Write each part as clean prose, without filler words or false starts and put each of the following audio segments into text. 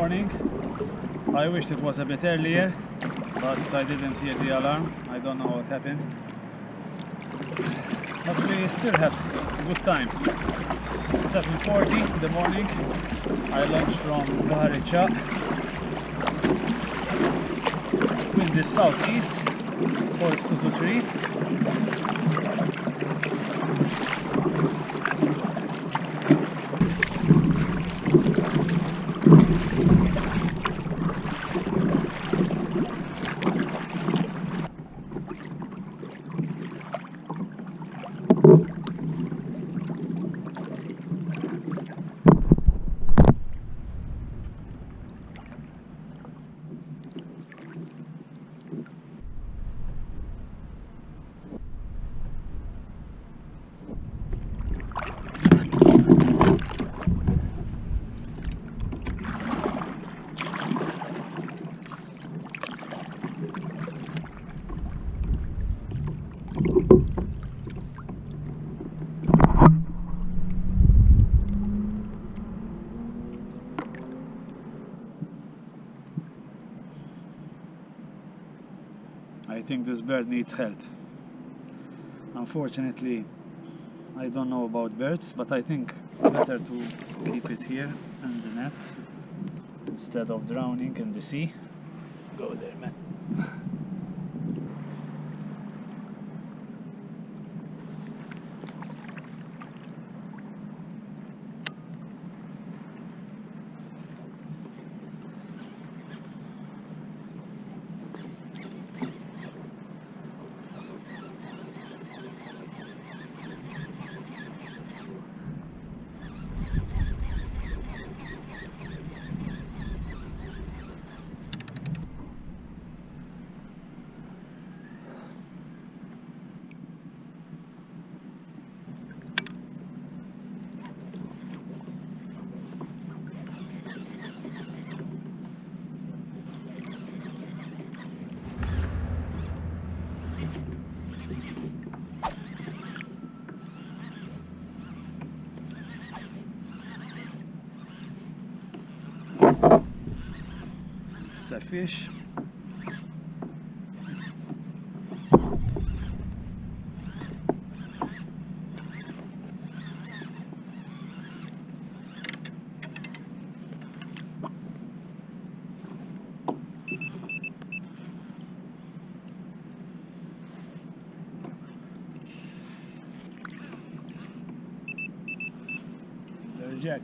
morning. I wished it was a bit earlier, but I didn't hear the alarm. I don't know what happened. But we still have good time. It's 7:40 in the morning. I launched from Bahar Cahaq. Wind is southeast, force 2 to 3. I think this bird needs help. Unfortunately, I don't know about birds, but I think better to keep it here in the net instead of drowning in the sea. Go there, man. It's a fish. Amberjack.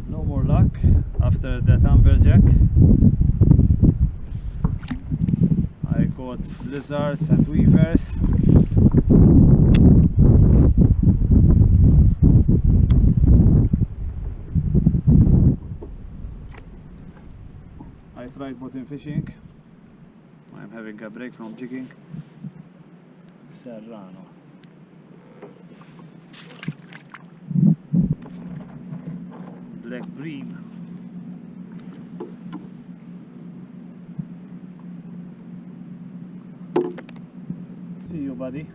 No more luck after that Amberjack. I caught lizards and weavers. I tried bottom fishing. I'm having a break from jigging. Serrano. Black bream. See you, buddy.